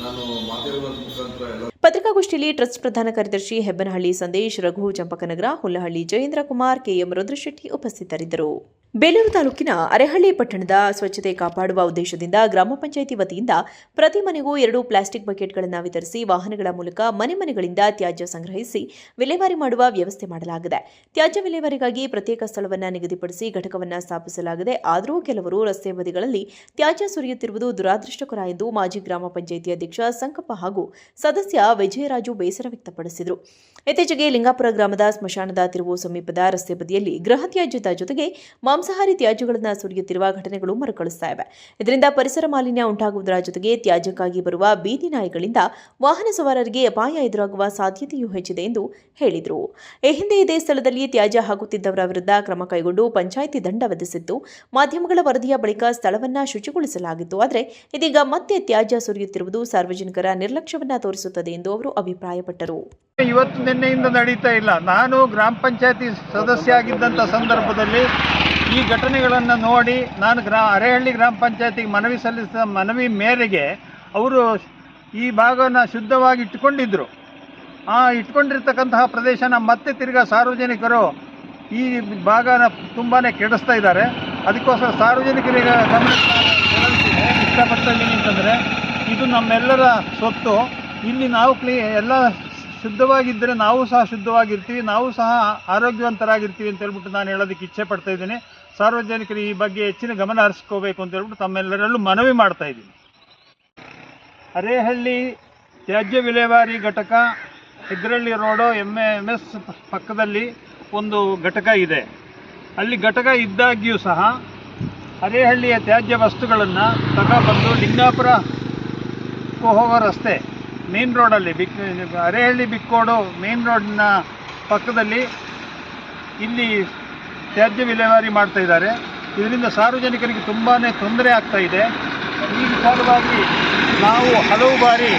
ನಾನು ಮಾಧ್ಯಮದ ಮುಖಾಂತರ ಎಲ್ಲ ಪತ್ರಿಕಾಗೋಷ್ಠಿಯಲ್ಲಿ ಟ್ರಸ್ಟ್ ಪ್ರಧಾನ ಕಾರ್ಯದರ್ಶಿ ಹೆಬ್ಬನಹಳ್ಳಿ ಸಂದೇಶ್, ರಘು ಚಂಪಕನಗರ, ಹುಲ್ಲಹಳ್ಳಿ ಜಯೇಂದ್ರ ಕುಮಾರ್, KM ರುದ್ರಶೆಟ್ಟಿ ಉಪಸ್ಥಿತರಿದ್ದರು. ಬೇಲೂರು ತಾಲೂಕಿನ ಅರೆಹಳ್ಳಿ ಪಟ್ಟಣದ ಸ್ವಚ್ಛತೆ ಕಾಪಾಡುವ ಉದ್ದೇಶದಿಂದ ಗ್ರಾಮ ಪಂಚಾಯಿತಿ ವತಿಯಿಂದ ಪ್ರತಿ ಮನೆಗೂ 2 ಪ್ಲಾಸ್ಟಿಕ್ ಬಕೆಟ್ಗಳನ್ನು ವಿತರಿಸಿ ವಾಹನಗಳ ಮೂಲಕ ಮನೆಗಳಿಂದ ತ್ಯಾಜ್ಯ ಸಂಗ್ರಹಿಸಿ ವಿಲೇವಾರಿ ಮಾಡುವ ವ್ಯವಸ್ಥೆ ಮಾಡಲಾಗಿದೆ. ತ್ಯಾಜ್ಯ ವಿಲೇವಾರಿಗಾಗಿ ಪ್ರತ್ಯೇಕ ಸ್ಥಳವನ್ನು ನಿಗದಿಪಡಿಸಿ ಘಟಕವನ್ನು ಸ್ಥಾಪಿಸಲಾಗಿದೆ. ಆದರೂ ಕೆಲವರು ರಸ್ತೆ ಬದಿಗಳಲ್ಲಿ ತ್ಯಾಜ್ಯ ಸುರಿಯುತ್ತಿರುವುದು ದುರಾದೃಷ್ಟಕರ ಎಂದು ಮಾಜಿ ಗ್ರಾಮ ಪಂಚಾಯಿತಿ ಅಧ್ಯಕ್ಷ ಸಂಕಪ್ಪ ಹಾಗೂ ಸದಸ್ಯ ವಿಜಯರಾಜು ಬೇಸರ ವ್ಯಕ್ತಪಡಿಸಿದರು. ಇತ್ತೀಚೆಗೆ ಲಿಂಗಾಪುರ ಗ್ರಾಮದ ಸ್ಮಶಾನದ ತಿರುವು ಸಮೀಪದ ರಸ್ತೆ ಬದಿಯಲ್ಲಿ ಗೃಹ ತ್ಯಾಜ್ಯದ ಜೊತೆಗೆ ಮಾಂಸಾಹಾರಿ ತ್ಯಾಜ್ಯಗಳನ್ನು ಸುರಿಯುತ್ತಿರುವ ಘಟನೆಗಳು ಮರುಕಳಿಸ್ತಾ ಇವೆ. ಇದರಿಂದ ಪರಿಸರ ಮಾಲಿನ್ಯ ಉಂಟಾಗುವುದರ ಜೊತೆಗೆ ತ್ಯಾಜ್ಯಕ್ಕಾಗಿ ಬರುವ ಬೀದಿ ನಾಯಿಗಳಿಂದ ವಾಹನ ಸವಾರರಿಗೆ ಅಪಾಯ ಎದುರಾಗುವ ಸಾಧ್ಯತೆಯೂ ಹೆಚ್ಚಿದೆ ಎಂದು ಹೇಳಿದರು. ಈ ಹಿಂದೆ ಇದೇ ಸ್ಥಳದಲ್ಲಿ ತ್ಯಾಜ್ಯ ಹಾಕುತ್ತಿದ್ದವರ ವಿರುದ್ಧ ಕ್ರಮ ಕೈಗೊಂಡು ಪಂಚಾಯಿತಿ ದಂಡ ವಿಧಿಸಿತ್ತು. ಮಾಧ್ಯಮಗಳ ವರದಿಯ ಬಳಿಕ ಸ್ಥಳವನ್ನು ಶುಚಿಗೊಳಿಸಲಾಗಿತ್ತು. ಆದರೆ ಇದೀಗ ಮತ್ತೆ ತ್ಯಾಜ್ಯ ಸುರಿಯುತ್ತಿರುವುದು ಸಾರ್ವಜನಿಕರ ನಿರ್ಲಕ್ಷ್ಯವನ್ನ ತೋರಿಸುತ್ತದೆ ಎಂದು ಅವರು ಅಭಿಪ್ರಾಯಪಟ್ಟರು. ಇವತ್ತು ನಿನ್ನೆಯಿಂದ ನಡೀತಾ ಇಲ್ಲ. ನಾನು ಗ್ರಾಮ ಪಂಚಾಯತಿ ಸದಸ್ಯ ಆಗಿದ್ದಂಥ ಸಂದರ್ಭದಲ್ಲಿ ಈ ಘಟನೆಗಳನ್ನು ನೋಡಿ ನಾನು ಅರೆಹಳ್ಳಿ ಗ್ರಾಮ ಪಂಚಾಯತಿಗೆ ಮನವಿ ಸಲ್ಲಿಸಿದ ಮನವಿ ಮೇರೆಗೆ ಅವರು ಈ ಭಾಗವನ್ನು ಶುದ್ಧವಾಗಿ ಇಟ್ಕೊಂಡಿದ್ದರು. ಇಟ್ಕೊಂಡಿರ್ತಕ್ಕಂತಹ ಪ್ರದೇಶನ ಮತ್ತೆ ತಿರ್ಗಾ ಸಾರ್ವಜನಿಕರು ಈ ಭಾಗನ ತುಂಬಾ ಕೆಡಿಸ್ತಾ ಇದ್ದಾರೆ. ಅದಕ್ಕೋಸ್ಕರ ಸಾರ್ವಜನಿಕರಿಗೆ ಇಷ್ಟಪಡ್ತಾ ಇದ್ದೀನಿ ಅಂತಂದರೆ ಇದು ನಮ್ಮೆಲ್ಲರ ಸೊತ್ತು. ಇಲ್ಲಿ ನಾವು ಎಲ್ಲ ಶುದ್ಧವಾಗಿದ್ದರೆ ನಾವು ಸಹ ಶುದ್ಧವಾಗಿರ್ತೀವಿ, ನಾವು ಸಹ ಆರೋಗ್ಯವಂತರಾಗಿರ್ತೀವಿ ಅಂತ ಹೇಳ್ಬಿಟ್ಟು ನಾನು ಹೇಳೋದಕ್ಕೆ ಇಚ್ಛೆ ಪಡ್ತಾ ಇದ್ದೀನಿ. ಸಾರ್ವಜನಿಕರು ಈ ಬಗ್ಗೆ ಹೆಚ್ಚಿನ ಗಮನ ಹರಿಸ್ಕೋಬೇಕು ಅಂತ ಹೇಳ್ಬಿಟ್ಟು ತಮ್ಮೆಲ್ಲರಲ್ಲೂ ಮನವಿ ಮಾಡ್ತಾ ಇದ್ದೀನಿ. ಅರೇಹಳ್ಳಿ ತ್ಯಾಜ್ಯ ವಿಲೇವಾರಿ ಘಟಕ ಹೆಗ್ರಳ್ಳಿ ರೋಡು MS ಪಕ್ಕದಲ್ಲಿ ಒಂದು ಘಟಕ ಇದೆ. ಅಲ್ಲಿ ಘಟಕ ಇದ್ದಾಗ್ಯೂ ಸಹ ಅರೇಹಳ್ಳಿಯ ತ್ಯಾಜ್ಯ ವಸ್ತುಗಳನ್ನು ತಗೊಬಂದು ಲಿಂಗಾಪುರ ಹೋಗೋ ರಸ್ತೆ ಮೇನ್ ರೋಡಲ್ಲಿ ಅರೇಹಳ್ಳಿ ಬಿಕ್ಕೋಡು ಮೇನ್ ರೋಡಿನ ಪಕ್ಕದಲ್ಲಿ ಇಲ್ಲಿ ತ್ಯಾಜ್ಯ ವಿಲೇವಾರಿ ಮಾಡ್ತಾ ಇದ್ದಾರೆ. ಇದರಿಂದ ಸಾರ್ವಜನಿಕರಿಗೆ ತುಂಬಾ ತೊಂದರೆ ಆಗ್ತಾ ಇದೆ. ಈ ವಿಚಾರವಾಗಿ ನಾವು ಹಲವು ಬಾರಿ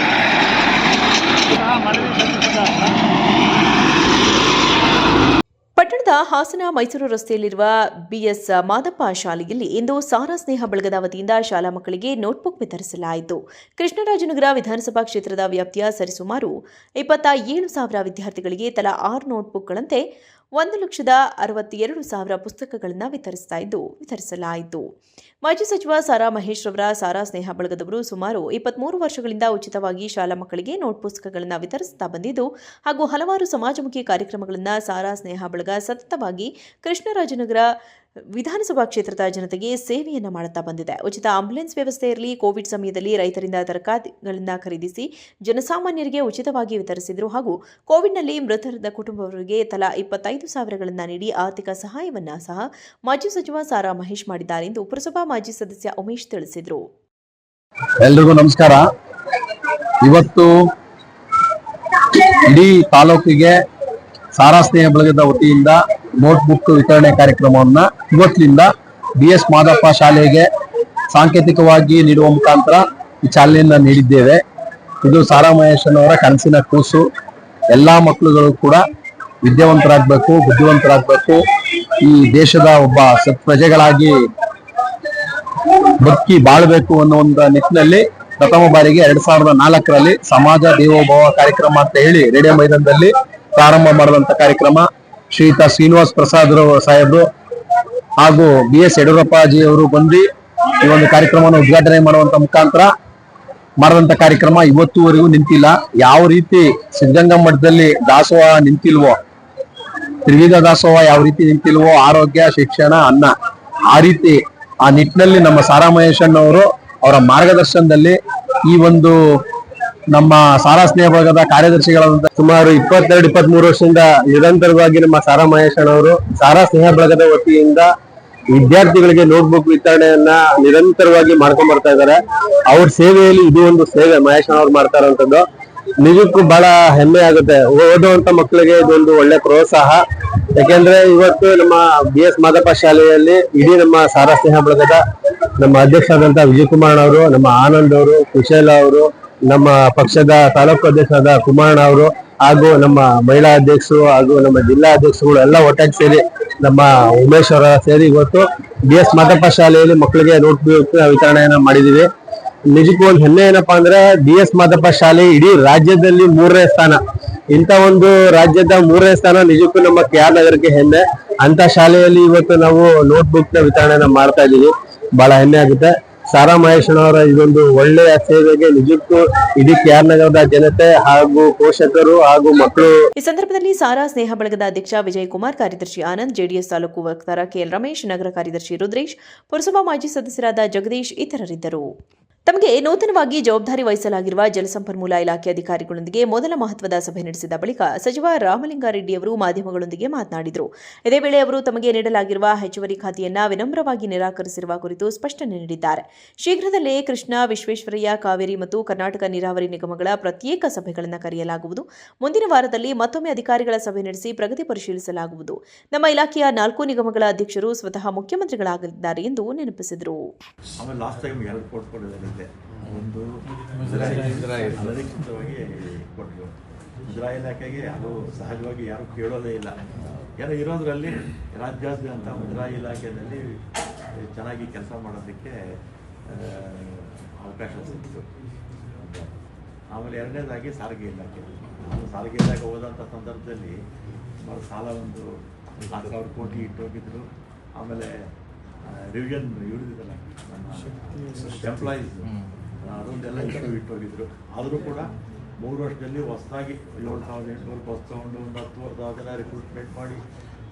ಮನವಿ ಸಲ್ಲಿಸಿದಾಗ ಪಟ್ಟಣದ ಹಾಸನ ಮೈಸೂರು ರಸ್ತೆಯಲ್ಲಿರುವ BS ಮಾದಪ್ಪ ಶಾಲೆಯಲ್ಲಿ ಇಂದು ಸಾರಾ ಸ್ನೇಹ ಬಳಗದ ವತಿಯಿಂದ ಶಾಲಾ ಮಕ್ಕಳಿಗೆ ನೋಟ್ಬುಕ್ ವಿತರಿಸಲಾಯಿತು. ಕೃಷ್ಣರಾಜನಗರ ವಿಧಾನಸಭಾ ಕ್ಷೇತ್ರದ ವ್ಯಾಪ್ತಿಯ ಸರಿಸುಮಾರು 27,000 ವಿದ್ಯಾರ್ಥಿಗಳಿಗೆ ತಲಾ 6 ನೋಟ್ಬುಕ್ಗಳಂತೆ 1,62,000 ಪುಸ್ತಕಗಳನ್ನು ವಿತರಿಸಲಾಯಿತು. ಮಾಜಿ ಸಚಿವ ಸಾರಾ ಮಹೇಶ್ ರವರ ಸಾರಾ ಸ್ನೇಹ ಬಳಗದವರು ಸುಮಾರು 23 ವರ್ಷಗಳಿಂದ ಉಚಿತವಾಗಿ ಶಾಲಾ ಮಕ್ಕಳಿಗೆ ನೋಟ್ ಪುಸ್ತಕಗಳನ್ನು ವಿತರಿಸುತ್ತಾ ಬಂದಿದ್ದು ಹಾಗೂ ಹಲವಾರು ಸಮಾಜಮುಖಿ ಕಾರ್ಯಕ್ರಮಗಳನ್ನು ಸಾರಾ ಸ್ನೇಹ ಬಳಗ ಸತತವಾಗಿ ಕೃಷ್ಣರಾಜನಗರ ವಿಧಾನಸಭಾ ಕ್ಷೇತ್ರದ ಜನತೆಗೆ ಸೇವೆಯನ್ನು ಮಾಡುತ್ತಾ ಬಂದಿದೆ. ಉಚಿತ ಆಂಬ್ಯುಲೆನ್ಸ್ ವ್ಯವಸ್ಥೆ ಇರಲಿ, ಕೋವಿಡ್ ಸಮಯದಲ್ಲಿ ರೈತರಿಂದ ತರಕಾರಿಗಳನ್ನು ಖರೀದಿಸಿ ಜನಸಾಮಾನ್ಯರಿಗೆ ಉಚಿತವಾಗಿ ವಿತರಿಸಿದರು ಹಾಗೂ ಕೋವಿಡ್ನಲ್ಲಿ ಮೃತರಾದ ಕುಟುಂಬವರಿಗೆ ತಲಾ 25,000ಗಳನ್ನು ನೀಡಿ ಆರ್ಥಿಕ ಸಹಾಯವನ್ನು ಸಹ ಮಾಜಿ ಸಚಿವ ಸಾರಾ ಮಹೇಶ್ ಮಾಡಿದ್ದಾರೆ ಎಂದು ಪುರಸಭಾ ಮಾಜಿ ಸದಸ್ಯ ಉಮೇಶ್ ತಿಳಿಸಿದರು. ಎಲ್ರಿಗೂ ನಮಸ್ಕಾರ. ಇವತ್ತು ಇಡೀ ತಾಲೂಕಿಗೆ ಸಾರಾ ಸ್ನೇಹ ಬಳಗದ ವತಿಯಿಂದ ನೋಟ್ಬುಕ್ ವಿತರಣೆ ಕಾರ್ಯಕ್ರಮವನ್ನ ಇವತ್ತಿನಿಂದ BS ಮಾದಪ್ಪ ಶಾಲೆಗೆ ಸಾಂಕೇತಿಕವಾಗಿ ನೀಡುವ ಮುಖಾಂತರ ಈ ಚಾಲನೆಯನ್ನ ನೀಡಿದ್ದೇವೆ. ಇದು ಸಾರಾ ಮಹೇಶನವರ ಕನಸಿನ ಕೂಸು. ಎಲ್ಲಾ ಮಕ್ಕಳುಗಳು ಕೂಡ ವಿದ್ಯಾವಂತರಾಗಬೇಕು, ಬುದ್ಧಿವಂತರಾಗಬೇಕು, ಈ ದೇಶದ ಒಬ್ಬ ಪ್ರಜೆಗಳಾಗಿ ಬದುಕಿ ಬಾಳಬೇಕು ಅನ್ನೋ ಒಂದು ನಿಟ್ಟಿನಲ್ಲಿ ಪ್ರಥಮ ಬಾರಿಗೆ 2004ರಲ್ಲಿ ಸಮಾಜ ದೇವೋಭವ ಕಾರ್ಯಕ್ರಮ ಅಂತ ಹೇಳಿ ರೇಡಿಯೋ ಮೈದಾನದಲ್ಲಿ ಪ್ರಾರಂಭ ಮಾಡಿದಂತ ಕಾರ್ಯಕ್ರಮ ಶ್ರೀಯುತ ಶ್ರೀನಿವಾಸ್ ಪ್ರಸಾದ್ ಸಾಹೇಬರು ಹಾಗೂ BS ಯಡಿಯೂರಪ್ಪಾಜಿ ಅವರು ಬಂದು ಈ ಒಂದು ಕಾರ್ಯಕ್ರಮವನ್ನು ಉದ್ಘಾಟನೆ ಮಾಡುವಂತ ಮುಖಾಂತರ ಮಾಡಿದಂತ ಕಾರ್ಯಕ್ರಮ ಇವತ್ತುವರೆಗೂ ನಿಂತಿಲ್ಲ. ಯಾವ ರೀತಿ ಸಿದ್ಧಗಂಗಾ ಮಠದಲ್ಲಿ ದಾಸೋಹ ನಿಂತಿಲ್ವೋ, ತ್ರಿವಿಧ ದಾಸೋಹ ಯಾವ ರೀತಿ ನಿಂತಿಲ್ವೋ, ಆರೋಗ್ಯ, ಶಿಕ್ಷಣ, ಅನ್ನ, ಆ ರೀತಿ ಆ ನಿಟ್ಟಿನಲ್ಲಿ ನಮ್ಮ ಸಾರಾ ಮಹೇಶಣ್ಣವರು ಅವರ ಮಾರ್ಗದರ್ಶನದಲ್ಲಿ ಈ ಒಂದು ನಮ್ಮ ಸಾರಾ ಸ್ನೇಹ ಬಳಗದ ಕಾರ್ಯದರ್ಶಿಗಳಾದಂತ ಸುಮಾರು 22-23 ವರ್ಷದಿಂದ ನಿರಂತರವಾಗಿ ನಮ್ಮ ಸಾರಾ ಮಹೇಶಣ್ಣವರು ಸಾರಾ ಸ್ನೇಹ ಬಳಗದ ವತಿಯಿಂದ ವಿದ್ಯಾರ್ಥಿಗಳಿಗೆ ನೋಟ್ಬುಕ್ ವಿತರಣೆಯನ್ನ ನಿರಂತರವಾಗಿ ಮಾಡ್ಕೊಂಡ್ ಬರ್ತಾ ಇದ್ದಾರೆ. ಅವ್ರ ಸೇವೆಯಲ್ಲಿ ಇದು ಒಂದು ಸೇವೆ ಮಹೇಶಣ್ಣವ್ರು ಮಾಡ್ತಾ ಇರೋಂಥದ್ದು ನಿಜಕ್ಕೂ ಬಹಳ ಹೆಮ್ಮೆ ಆಗುತ್ತೆ. ಓದುವಂತ ಮಕ್ಕಳಿಗೆ ಇದೊಂದು ಒಳ್ಳೆ ಪ್ರೋತ್ಸಾಹ. ಯಾಕೆಂದ್ರೆ ಇವತ್ತು ನಮ್ಮ BS ಮಾದಪ್ಪ ಶಾಲೆಯಲ್ಲಿ ಇಡೀ ನಮ್ಮ ಸಾರಾ ಸ್ನೇಹ ಬಳಗದ ನಮ್ಮ ಅಧ್ಯಕ್ಷರಾದಂತಹ ವಿಜಯಕುಮಾರ್ ಅವರು, ನಮ್ಮ ಆನಂದ್ ಅವರು, ಕುಶೇಲ ಅವರು, ನಮ್ಮ ಪಕ್ಷದ ತಾಲೂಕು ಅಧ್ಯಕ್ಷರಾದ ಕುಮಾರಣ್ಣ ಅವರು ಹಾಗೂ ನಮ್ಮ ಮಹಿಳಾ ಅಧ್ಯಕ್ಷರು ಹಾಗೂ ನಮ್ಮ ಜಿಲ್ಲಾ ಅಧ್ಯಕ್ಷರುಗಳು ಎಲ್ಲ ಒಟ್ಟಾಗಿ ಸೇರಿ ನಮ್ಮ ಉಮೇಶ್ ಅವರ ಸೇರಿ ಇವತ್ತು BS ಮಾದಪ್ಪ ಶಾಲೆಯಲ್ಲಿ ಮಕ್ಕಳಿಗೆ ನೋಟ್ಬುಕ್ ವಿತರಣೆಯನ್ನ ಮಾಡಿದೀವಿ. ನಿಜಕ್ಕೂ ಒಂದು ಹೆಮ್ಮೆ ಏನಪ್ಪಾ ಅಂದ್ರೆ BS ಮಾದಪ್ಪ ಶಾಲೆ ಇಡೀ ರಾಜ್ಯದಲ್ಲಿ 3ನೇ ಸ್ಥಾನ. ಇಂಥ ಒಂದು ರಾಜ್ಯದ 3ನೇ ಸ್ಥಾನ ನಿಜಕ್ಕೂ ನಮ್ಮ KR ನಗರಕ್ಕೆ ಹೆಮ್ಮೆ. ಅಂತ ಶಾಲೆಯಲ್ಲಿ ಇವತ್ತು ನಾವು ನೋಟ್ಬುಕ್ ನ ವಿತರಣೆನ ಮಾಡ್ತಾ ಇದ್ದೀವಿ. ಬಹಳ ಹೆಮ್ಮೆ ಆಗುತ್ತೆ. ಸಾರಾ ಮಹೇಶನವರ ಇದೊಂದು ಒಳ್ಳೆಯ ಸೇವೆಗೆ ನಿಜಕ್ಕೂ ಇಡೀ KR ನಗರದ ಜನತೆ ಹಾಗೂ ಪೋಷಕರು ಹಾಗೂ ಮಕ್ಕಳು. ಈ ಸಂದರ್ಭದಲ್ಲಿ ಸಾರಾ ಸ್ನೇಹ ಬಳಗದ ಅಧ್ಯಕ್ಷ ವಿಜಯ್ ಕುಮಾರ್, ಕಾರ್ಯದರ್ಶಿ ಆನಂದ್, ಜೆಡಿಎಸ್ ತಾಲೂಕು ವಕ್ತಾರ KL ರಮೇಶ್, ನಗರ ಕಾರ್ಯದರ್ಶಿ ರುದ್ರೇಶ್, ಪುರಸಭಾ ಮಾಜಿ ಸದಸ್ಯರಾದ ಜಗದೀಶ್ ಇತರರಿದ್ದರು. ತಮಗೆ ನೂತನವಾಗಿ ಜವಾಬ್ದಾರಿ ವಹಿಸಲಾಗಿರುವ ಜಲಸಂಪನ್ಮೂಲ ಇಲಾಖೆ ಅಧಿಕಾರಿಗಳೊಂದಿಗೆ ಮೊದಲ ಮಹತ್ವದ ಸಭೆ ನಡೆಸಿದ ಬಳಿಕ ಸಚಿವ ರಾಮಲಿಂಗಾರೆಡ್ಡಿ ಅವರು ಮಾಧ್ಯಮಗಳೊಂದಿಗೆ ಮಾತನಾಡಿದರು. ಇದೇ ವೇಳೆ ಅವರು ತಮಗೆ ನೀಡಲಾಗಿರುವ ಹೆಚ್ಚುವರಿ ಖಾತೆಯನ್ನ ವಿನಮ್ರವಾಗಿ ನಿರಾಕರಿಸಿರುವ ಕುರಿತು ಸ್ಪಷ್ಟನೆ ನೀಡಿದ್ದಾರೆ. ಶೀಘ್ರದಲ್ಲೇ ಕೃಷ್ಣಾ, ವಿಶ್ವೇಶ್ವರಯ್ಯ, ಕಾವೇರಿ ಮತ್ತು ಕರ್ನಾಟಕ ನೀರಾವರಿ ನಿಗಮಗಳ ಪ್ರತ್ಯೇಕ ಸಭೆಗಳನ್ನು ಕರೆಯಲಾಗುವುದು. ಮುಂದಿನ ವಾರದಲ್ಲಿ ಮತ್ತೊಮ್ಮೆ ಅಧಿಕಾರಿಗಳ ಸಭೆ ನಡೆಸಿ ಪ್ರಗತಿ ಪರಿಶೀಲಿಸಲಾಗುವುದು. ನಮ್ಮ ಇಲಾಖೆಯ 4 ನಿಗಮಗಳ ಅಧ್ಯಕ್ಷರು ಸ್ವತಃ ಮುಖ್ಯಮಂತ್ರಿಗಳಾಗಲಿದ್ದಾರೆ ಎಂದು ನೆನಪಿಸಿದರು. ಒಂದು ಅನಧಿಕೃತವಾಗಿ ಕೊಟ್ಟರು. ಮುದ್ರಾ ಇಲಾಖೆಗೆ ಅದು ಸಹಜವಾಗಿ ಯಾರು ಕೇಳೋದೇ ಇಲ್ಲ. ಏನೋ ಇರೋದ್ರಲ್ಲಿ ರಾಜ್ಯಾದ್ಯಂತ ಮುದ್ರಾ ಇಲಾಖೆಯಲ್ಲಿ ಚೆನ್ನಾಗಿ ಕೆಲಸ ಮಾಡೋದಕ್ಕೆ ಅವಕಾಶ ಸಿಕ್ತು. ಆಮೇಲೆ ಎರಡನೇದಾಗಿ ಸಾರಿಗೆ ಇಲಾಖೆ. ಸಾರಿಗೆ ಇಲಾಖೆ ಹೋದಂಥ ಸಂದರ್ಭದಲ್ಲಿ ಸುಮಾರು ಸಾಲ ಒಂದು 4,000 ಕೋಟಿ ಇಟ್ಟೋಗಿದ್ರು. ಆಮೇಲೆ ರಿವಿಷನ್ ಹಿಡಿದಿದ್ದಲ್ಲ ನಮ್ಮ ಎಂಪ್ಲಾಯೀಸ್ ಅದೊಂದೆಲ್ಲ ಇಟ್ಟೋಗಿದ್ರು. ಆದರೂ ಕೂಡ 3 ವರ್ಷದಲ್ಲಿ ಹೊಸದಾಗಿ 7,800 ಬಸ್ ತೊಗೊಂಡು ಒಂದು 10,000 ಜನ ರಿಕ್ರೂಟ್ಮೆಂಟ್ ಮಾಡಿ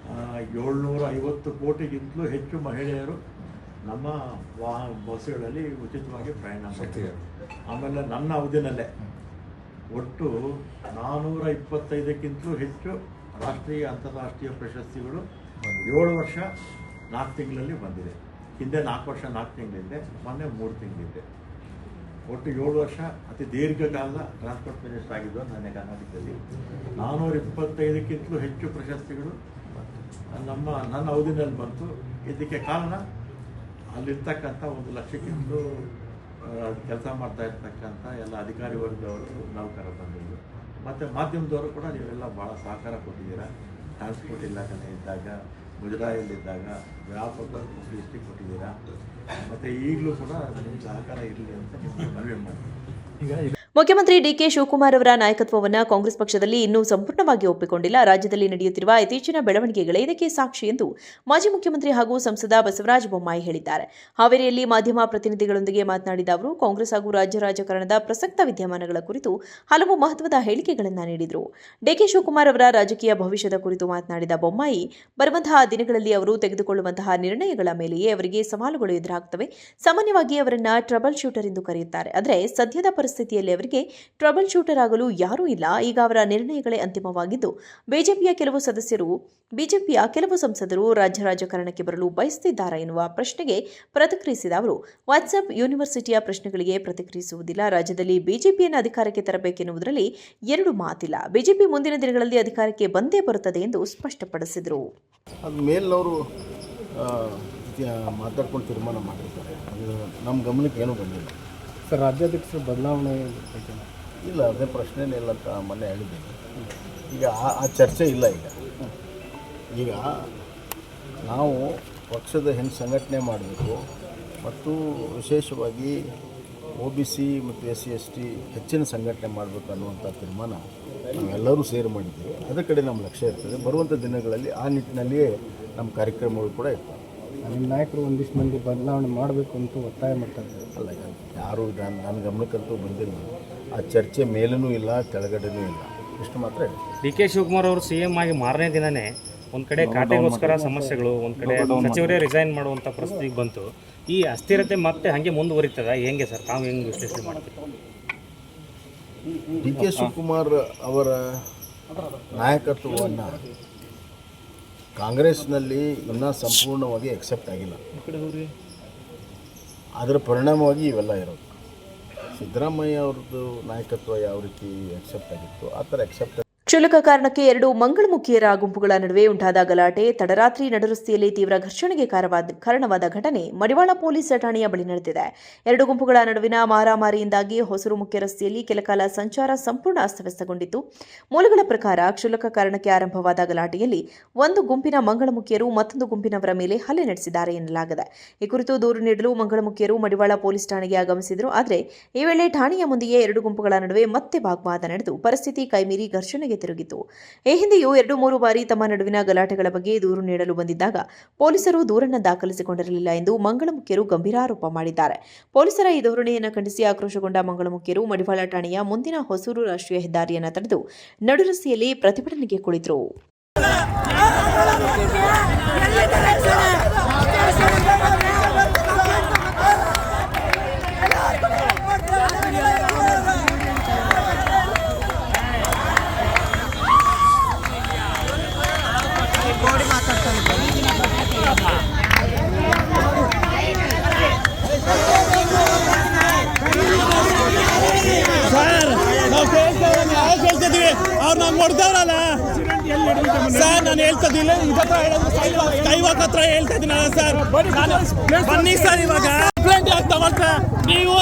750 ಕೋಟಿಗಿಂತಲೂ ಹೆಚ್ಚು ಮಹಿಳೆಯರು ನಮ್ಮ ಬಸ್ಸುಗಳಲ್ಲಿ ಉಚಿತವಾಗಿ ಪ್ರಯಾಣ ಮಾಡ್ತಿದ್ದಾರೆ. ಆಮೇಲೆ ನನ್ನ ಅವಧಿನಲ್ಲೇ ಒಟ್ಟು 425ಕ್ಕಿಂತಲೂ ಹೆಚ್ಚು ರಾಷ್ಟ್ರೀಯ ಅಂತಾರಾಷ್ಟ್ರೀಯ ಪ್ರಶಸ್ತಿಗಳು 7 ವರ್ಷ 4 ತಿಂಗಳಲ್ಲಿ ಬಂದಿದೆ. ಹಿಂದೆ 4 ವರ್ಷ 4 ತಿಂಗಳಿದೆ, ಮೊನ್ನೆ 3 ತಿಂಗಳಿದೆ. ಒಟ್ಟು 7 ವರ್ಷ ಅತಿ ದೀರ್ಘಕಾಲ ಟ್ರಾನ್ಸ್ಪೋರ್ಟ್ ಮಿನಿಸ್ಟರ್ ಆಗಿದ್ದು ನನ್ನ ಕರ್ನಾಟಕದಲ್ಲಿ. 425ಕ್ಕಿಂತಲೂ ಹೆಚ್ಚು ಪ್ರಶಸ್ತಿಗಳು ನನ್ನ ಅವಧಿನಲ್ಲಿ ಬಂತು. ಇದಕ್ಕೆ ಕಾರಣ ಅಲ್ಲಿರ್ತಕ್ಕಂಥ 1 ಲಕ್ಷಕ್ಕಿಂತಲೂ ಕೆಲಸ ಮಾಡ್ತಾ ಇರ್ತಕ್ಕಂಥ ಎಲ್ಲ ಅಧಿಕಾರಿ ವರ್ಗದವರು, ನೌಕರ ಬಂದಿದ್ದು, ಮತ್ತು ಮಾಧ್ಯಮದವರು ಕೂಡ ನೀವೆಲ್ಲ ಭಾಳ ಸಹಕಾರ ಕೊಟ್ಟಿದ್ದೀರಾ. ಟ್ರಾನ್ಸ್ಪೋರ್ಟ್ ಇಲಾಖೆ ಇದ್ದಾಗ, ಮುಜರಾಯಲ್ಲಿದ್ದಾಗ ವ್ಯಾಪಕ ದೃಷ್ಟಿ ಕೊಟ್ಟಿದ್ದೀರಾ. ಮತ್ತು ಈಗಲೂ ಕೂಡ ನಿಮ್ಮ ಸಹಕಾರ ಇರಲಿ ಅಂತ ನಿಮಗೆ ಮನವಿ ಮಾಡ್ತೀನಿ. ಮುಖ್ಯಮಂತ್ರಿ ಡಿಕೆ ಶಿವಕುಮಾರ್ ಅವರ ನಾಯಕತ್ವವನ್ನು ಕಾಂಗ್ರೆಸ್ ಪಕ್ಷದಲ್ಲಿ ಇನ್ನೂ ಸಂಪೂರ್ಣವಾಗಿ ಒಪ್ಪಿಕೊಂಡಿಲ್ಲ. ರಾಜ್ಯದಲ್ಲಿ ನಡೆಯುತ್ತಿರುವ ಇತ್ತೀಚಿನ ಬೆಳವಣಿಗೆಗಳೇ ಇದಕ್ಕೆ ಸಾಕ್ಷಿ ಎಂದು ಮಾಜಿ ಮುಖ್ಯಮಂತ್ರಿ ಹಾಗೂ ಸಂಸದ ಬಸವರಾಜ ಬೊಮ್ಮಾಯಿ ಹೇಳಿದ್ದಾರೆ. ಹಾವೇರಿಯಲ್ಲಿ ಮಾಧ್ಯಮ ಪ್ರತಿನಿಧಿಗಳೊಂದಿಗೆ ಮಾತನಾಡಿದ ಅವರು ಕಾಂಗ್ರೆಸ್ ಹಾಗೂ ರಾಜ್ಯ ರಾಜಕಾರಣದ ಪ್ರಸಕ್ತ ವಿದ್ಯಮಾನಗಳ ಕುರಿತು ಹಲವು ಮಹತ್ವದ ಹೇಳಿಕೆಗಳನ್ನು ನೀಡಿದರು. ಡಿಕೆ ಶಿವಕುಮಾರ್ ಅವರ ರಾಜಕೀಯ ಭವಿಷ್ಯದ ಕುರಿತು ಮಾತನಾಡಿದ ಬೊಮ್ಮಾಯಿ, ಬರುವಂತಹ ದಿನಗಳಲ್ಲಿ ಅವರು ತೆಗೆದುಕೊಳ್ಳುವಂತಹ ನಿರ್ಣಯಗಳ ಮೇಲೆಯೇ ಅವರಿಗೆ ಸವಾಲುಗಳು ಎದುರಾಗುತ್ತವೆ. ಸಾಮಾನ್ಯವಾಗಿ ಅವರನ್ನ ಟ್ರಬಲ್ ಶೂಟರ್ ಎಂದು ಕರೆಯುತ್ತಾರೆ. ಆದರೆ ಸದ್ಯದ ಪರಿಸ್ಥಿತಿಯಲ್ಲಿ ಅವರಿಗೆ ಟ್ರಬಲ್ ಶೂಟರ್ ಆಗಲು ಯಾರೂ ಇಲ್ಲ. ಈಗ ಅವರ ನಿರ್ಣಯಗಳೇ ಅಂತಿಮವಾಗಿದ್ದು, ಬಿಜೆಪಿಯ ಕೆಲವು ಸಂಸದರು ರಾಜ್ಯ ರಾಜಕಾರಣಕ್ಕೆ ಬರಲು ಬಯಸುತ್ತಿದ್ದಾರೆ ಎನ್ನುವ ಪ್ರಶ್ನೆಗೆ ಪ್ರತಿಕ್ರಿಯಿಸಿದ ಅವರು, ವಾಟ್ಸ್ಆಪ್ ಯೂನಿವರ್ಸಿಟಿಯ ಪ್ರಶ್ನೆಗಳಿಗೆ ಪ್ರತಿಕ್ರಿಯಿಸುವುದಿಲ್ಲ. ರಾಜ್ಯದಲ್ಲಿ ಬಿಜೆಪಿಯನ್ನು ಅಧಿಕಾರಕ್ಕೆ ತರಬೇಕೆನ್ನುವುದರಲ್ಲಿ 2 ಮಾತಿಲ್ಲ. ಬಿಜೆಪಿ ಮುಂದಿನ ದಿನಗಳಲ್ಲಿ ಅಧಿಕಾರಕ್ಕೆ ಬಂದೇ ಬರುತ್ತದೆ ಎಂದು ಸ್ಪಷ್ಟಪಡಿಸಿದರು. ಅದು ಮೇಲಿನವರು ಮಾತಾಡ್ಕೊಂಡು ತೀರ್ಮಾನ ಮಾಡಿರ್ತಾರೆ. ಅದು ನಮ್ಮ ಗಮನಕ್ಕೆ ಏನೂ ಬಂದಿಲ್ಲ. ಸರ್, ರಾಜ್ಯಾಧ್ಯಕ್ಷರು ಬದಲಾವಣೆ ಇಲ್ಲ, ಅದೇ ಪ್ರಶ್ನೆನೇ ಇಲ್ಲ ಅಂತ ಮೊನ್ನೆ ಹೇಳಿದ್ದೀನಿ. ಈಗ ಆ ಚರ್ಚೆ ಇಲ್ಲ. ಈಗ ನಾವು ಪಕ್ಷದ ಹೆಂಗೆ ಸಂಘಟನೆ ಮಾಡಬೇಕು ಮತ್ತು ವಿಶೇಷವಾಗಿ OBC ಮತ್ತು SC/ST ಹೆಚ್ಚಿನ ಸಂಘಟನೆ ಮಾಡಬೇಕು ಅನ್ನುವಂಥ ತೀರ್ಮಾನ ನಾವೆಲ್ಲರೂ ಸೇರಿ ಮಾಡಿದ್ದೀವಿ. ಅದರ ಕಡೆ ನಮ್ಮ ಲಕ್ಷ್ಯ ಇರ್ತದೆ. ಬರುವಂಥ ದಿನಗಳಲ್ಲಿ ಆ ನಿಟ್ಟಿನಲ್ಲಿಯೇ ನಮ್ಮ ಕಾರ್ಯಕ್ರಮಗಳು ಕೂಡ ಇರ್ತವೆ. ನಿಮ್ಮ ನಾಯಕರು ಒಂದಿಷ್ಟು ಮಂದಿ ಬದಲಾವಣೆ ಮಾಡಬೇಕು ಅಂತ ಒತ್ತಾಯ ಮಾಡ್ತಾರೆ. ಅಲ್ಲ, ಯಾರು ನನ್ನ ಗಮನಕ್ಕಂತೂ ಬಂದಿಲ್ಲ. ಆ ಚರ್ಚೆ ಮೇಲೂ ಇಲ್ಲ, ಕೆಳಗಡೆನೂ ಇಲ್ಲ. ಇಷ್ಟು ಮಾತ್ರ ಹೇಳಿ. ಡಿ.ಕೆ. ಶಿವಕುಮಾರ್ ಅವರು CM ಆಗಿ ಮಾರನೇ ದಿನನೇ ಒಂದು ಕಡೆ ಖಾತೆಗೋಸ್ಕರ ಸಮಸ್ಯೆಗಳು, ಒಂದು ಕಡೆ ಸಚಿವರೇ ರಿಸೈನ್ ಮಾಡುವಂಥ ಪರಿಸ್ಥಿತಿಗೆ ಬಂತು. ಈ ಅಸ್ಥಿರತೆ ಮತ್ತೆ ಹಾಗೆ ಮುಂದುವರಿತದ ಹೆಂಗೆ ಸರ್? ತಾವು ಹೆಂಗೆ ವಿಶ್ಲೇಷಣೆ ಮಾಡ್ತೀವಿ? ಡಿ.ಕೆ. ಶಿವಕುಮಾರ್ ಅವರ ನಾಯಕತ್ವವನ್ನು ಕಾಂಗ್ರೆಸ್ನಲ್ಲಿ ಇನ್ನೂ ಸಂಪೂರ್ಣವಾಗಿ ಎಕ್ಸೆಪ್ಟ್ ಆಗಿಲ್ಲ. ಅದರ ಪರಿಣಾಮವಾಗಿ ಇವೆಲ್ಲ ಇರೋದು. ಸಿದ್ದರಾಮಯ್ಯ ಅವ್ರದ್ದು ನಾಯಕತ್ವ ಯಾವ ರೀತಿ ಎಕ್ಸೆಪ್ಟ್ ಆಗಿತ್ತು, ಆ ಥರ ಎಕ್ಸೆಪ್ಟ್. ಕ್ಷುಲ್ಲಕ ಕಾರಣಕ್ಕೆ 2 ಮಂಗಳಮುಖಿಯರ ಗುಂಪುಗಳ ನಡುವೆ ಉಂಟಾದ ಗಲಾಟೆ, ತಡರಾತ್ರಿ ನಡುರಸ್ತೆಯಲ್ಲಿ ತೀವ್ರ ಘರ್ಷಣೆಗೆ ಕಾರಣವಾದ ಘಟನೆ ಮಡಿವಾಳ ಪೊಲೀಸ್ ಠಾಣೆಯ ಬಳಿ ನಡೆದಿದೆ. 2 ಗುಂಪುಗಳ ನಡುವಿನ ಮಾರಾಮಾರಿಯಿಂದಾಗಿ ಹೊಸೂರು ಮುಖ್ಯ ರಸ್ತೆಯಲ್ಲಿ ಕೆಲಕಾಲ ಸಂಚಾರ ಸಂಪೂರ್ಣ ಅಸ್ತವ್ಯಸ್ತಗೊಂಡಿತ್ತು. ಮೂಲಗಳ ಪ್ರಕಾರ ಕ್ಷುಲ್ಲಕ ಕಾರಣಕ್ಕೆ ಆರಂಭವಾದ ಗಲಾಟೆಯಲ್ಲಿ ಒಂದು ಗುಂಪಿನ ಮಂಗಳಮುಖಿಯರು ಮತ್ತೊಂದು ಗುಂಪಿನವರ ಮೇಲೆ ಹಲ್ಲೆ ನಡೆಸಿದ್ದಾರೆ ಎನ್ನಲಾಗಿದೆ. ಈ ಕುರಿತು ದೂರು ನೀಡಲು ಮಂಗಳಮುಖಿಯರು ಮಡಿವಾಳ ಪೊಲೀಸ್ ಠಾಣೆಗೆ ಆಗಮಿಸಿದರು. ಆದರೆ ಈ ವೇಳೆ ಠಾಣೆಯ ಮುಂದೆಯೇ 2 ಗುಂಪುಗಳ ನಡುವೆ ಮತ್ತೆ ವಾಗ್ವಾದ ನಡೆದು ಪರಿಸ್ಥಿತಿ ಕೈಮೀರಿ ಘರ್ಷಣೆಗೆ ತಿರುಗಿತು. ಈ ಹಿಂದೆಯೂ 2-3 ಬಾರಿ ತಮ್ಮ ನಡುವಿನ ಗಲಾಟೆಗಳ ಬಗ್ಗೆ ದೂರು ನೀಡಲು ಬಂದಿದ್ದಾಗ ಪೊಲೀಸರು ದೂರನ್ನು ದಾಖಲಿಸಿಕೊಂಡಿರಲಿಲ್ಲ ಎಂದು ಮಂಗಳಮುಖಿಯರು ಗಂಭೀರ ಆರೋಪ ಮಾಡಿದ್ದಾರೆ. ಪೊಲೀಸರ ಈ ಧೋರಣೆಯನ್ನು ಖಂಡಿಸಿ ಆಕ್ರೋಶಗೊಂಡ ಮಂಗಳಮುಖಿಯರು ಮಡಿವಾಳ ಠಾಣೆಯ ಮುಂದಿನ ಹೊಸೂರು ರಾಷ್ಟ್ರೀಯ ಹೆದ್ದಾರಿಯನ್ನು ತಡೆದು ನಡುರಸ್ತೆಯಲ್ಲಿ ಪ್ರತಿಭಟನೆಗೆ ಕುಳಿತರು. ಅವ್ರು ನಾವು ನೋಡ್ತಾರಲ್ಲ ಸರ್, ನಾನು ಹೇಳ್ತಾ ಇದ್ದಿಲ್ಲ ಕೈವಾಕ್ ಹತ್ರ ಹೇಳ್ತಾ ಇದ್ದೀನಲ್ಲ ಸರ್, ಬನ್ನಿ ಸರ್. ಇವಾಗ ಕಂಪ್ಲೇಂಟ್ ಯಾಕೆ ತಗೊಳ್ತಾ ನೀವು?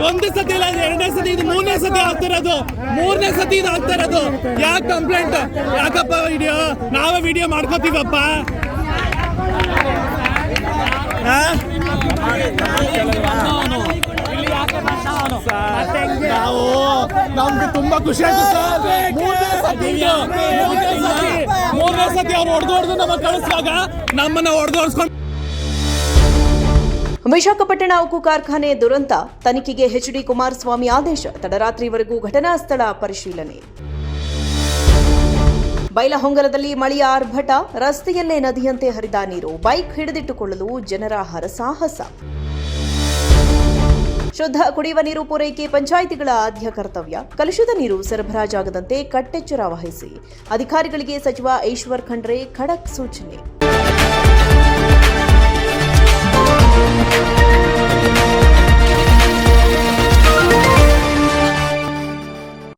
ಒಂದೇ ಸತಿ ಇಲ್ಲ, 2ನೇ ಸತಿ, ಇದು 3ನೇ ಸತಿ ಆಗ್ತಿರೋದು, 3ನೇ ಸತಿ ಇದು ಆಗ್ತಾ ಇರೋದು. ಯಾಕೆ ಕಂಪ್ಲೇಂಟ್? ಯಾಕಪ್ಪ ವಿಡಿಯೋ? ನಾವೇ ವಿಡಿಯೋ ಮಾಡ್ಕೋತೀವಪ್ಪ. ನಾವು ನಮ್ಗೆ ತುಂಬಾ ಖುಷಿ ಆಯ್ತು ಸರ್. 3ನೇ ಸತಿ ಅವ್ರು ಹೊಡೆದು ನಮಗೆ ಕಳಿಸುವಾಗ ನಮ್ಮನ್ನ ಹೊಡೆದೋಡ್ಸ್ಕೊಂಡು. ವಿಶಾಖಪಟ್ಟಣ ಉಕ್ಕು ಕಾರ್ಖಾನೆ ದುರಂತ ತನಿಖೆಗೆ ಎಚ್.ಡಿ. ಕುಮಾರಸ್ವಾಮಿ ಆದೇಶ. ತಡರಾತ್ರಿವರೆಗೂ ಘಟನಾ ಸ್ಥಳ ಪರಿಶೀಲನೆ. ಬೈಲಹೊಂಗಲದಲ್ಲಿ ಮಳೆಯ ಆರ್ಭಟ, ರಸ್ತೆಯಲ್ಲೇ ನದಿಯಂತೆ ಹರಿದ ನೀರು, ಬೈಕ್ ಹಿಡಿದಿಟ್ಟುಕೊಳ್ಳಲು ಜನರ ಹರಸಾಹಸ. ಶುದ್ಧ ಕುಡಿಯುವ ನೀರು ಪೂರೈಕೆ ಪಂಚಾಯಿತಿಗಳ ಆದ್ಯ ಕರ್ತವ್ಯ. ಕಲುಷಿತ ನೀರು ಸರಬರಾಜಾಗದಂತೆ ಕಟ್ಟೆಚ್ಚರ ವಹಿಸಿ. ಅಧಿಕಾರಿಗಳಿಗೆ ಸಚಿವ ಈಶ್ವರ್ ಖಂಡ್ರೆ ಖಡಕ್ ಸೂಚನೆ.